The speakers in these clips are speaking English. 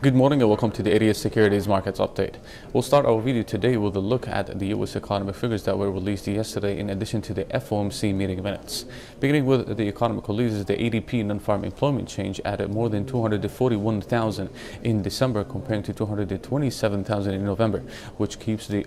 Good morning and welcome to the 80th Securities Markets Update. We'll start our video today with a look at the U.S. economic figures that were released yesterday in addition to the FOMC Meeting Minutes. Beginning with the economic releases, the ADP non-farm employment change added more than 241,000 in December comparing to 227,000 in November, which keeps the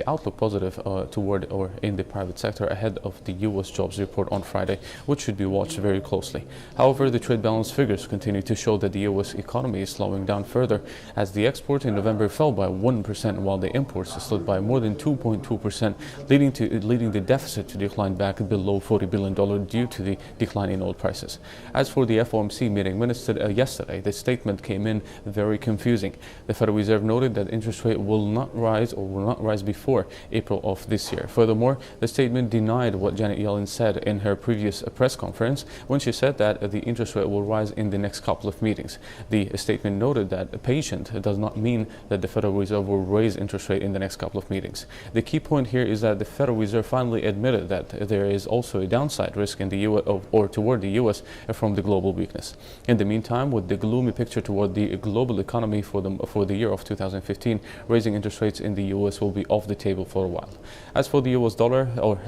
outlook positive toward or in the private sector ahead of the U.S. jobs report on Friday, which should be watched very closely. However, the trade balance figures continue to show that the U.S. economy is slowing down further as the export in November fell by 1% while the imports slid by more than 2.2%, leading the deficit to decline back below $40 billion due to the decline in oil prices. As for the FOMC meeting minutes yesterday, the statement came in very confusing. The Federal Reserve noted that interest rate will not rise before April of this year. Furthermore, the statement denied what Janet Yellen said in her previous press conference when she said that the interest rate will rise in the next couple of meetings. The statement noted that patient does not mean that the Federal Reserve will raise interest rate in the next couple of meetings. The key point here is that the Federal Reserve finally admitted that there is also a downside risk in the U.S. or toward the U.S. from the global weakness. In the meantime, with the gloomy picture toward the global economy for the year of 2015, raising interest rates in the U.S. will be off the table for a while. As for the U.S. dollar,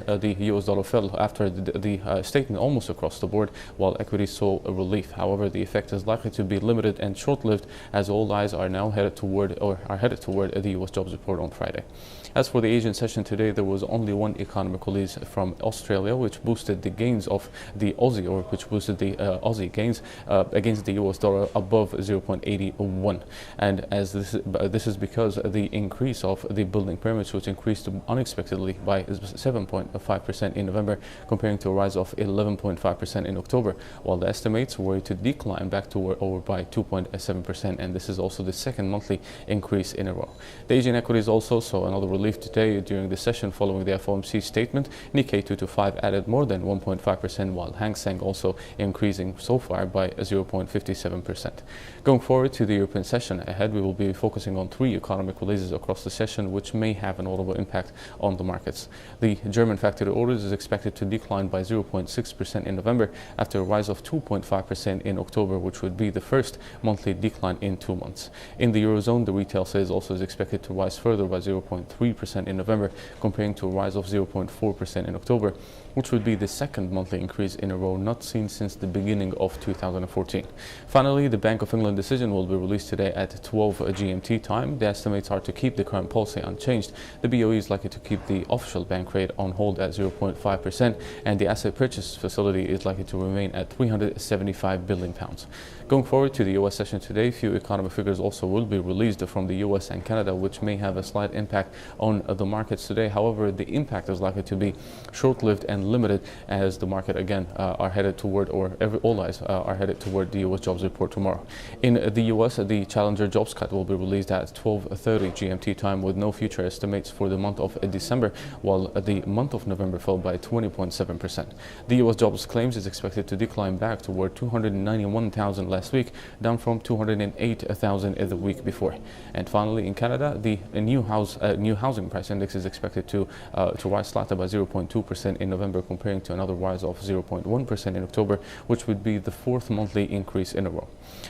the U.S. dollar fell after the statement almost across the board, while equities saw a relief. However, the effect is likely to be limited and short-lived as all eyes are now headed toward the U.S. jobs report on Friday. As for the Asian session today, there was only one economic release from Australia, which boosted the gains of the Aussie, or which boosted the Aussie gains against the U.S. dollar above 0.81. And as this is because the increase of the building permits, which increased unexpectedly by 7.5% in November, comparing to a rise of 11.5% in October, while the estimates were to decline back to over by 2.7%, and this is also the second monthly increase in a row. The Asian equities also saw another relief today during the session following the FOMC statement. Nikkei 225 added more than 1.5%, while Hang Seng also increasing so far by 0.57%. Going forward to the European session ahead, we will be focusing on three economic releases across the session, which may have a notable impact on the markets. The German factory orders is expected to decline by 0.6% in November after a rise of 2.5% in October, which would be the first monthly decline in 2 months. In the EuroZone, the retail sales also is expected to rise further by 0.3% in November, comparing to a rise of 0.4% in October, which would be the second monthly increase in a row not seen since the beginning of 2014. Finally, the Bank of England decision will be released today at 12 GMT time. The estimates are to keep the current policy unchanged. The BOE is likely to keep the official bank rate on hold at 0.5%, and the asset purchase facility is likely to remain at £375 billion. Going forward to the US session today, few economic figures also will be released from the US and Canada, which may have a slight impact on the markets today. However, the impact is likely to be short-lived and limited as the market again are headed toward, or all eyes are headed toward the US jobs report tomorrow. In the US, the Challenger jobs cut will be released at 12:30 GMT time with no future estimates for the month of December, while the month of November fell by 20.7%. The US jobs claims is expected to decline back toward 291,000 last week, down from 208,000 the week before. And finally, in Canada, the new housing price index is expected to rise slightly by 0.2% in November, comparing to another rise of 0.1% in October, which would be the fourth monthly increase in a row.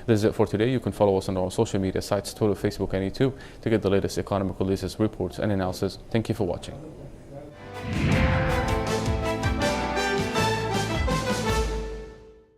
This is it for today. You can follow us on our social media sites, Twitter, Facebook, and YouTube, to get the latest economic releases, reports, and analysis. Thank you for watching.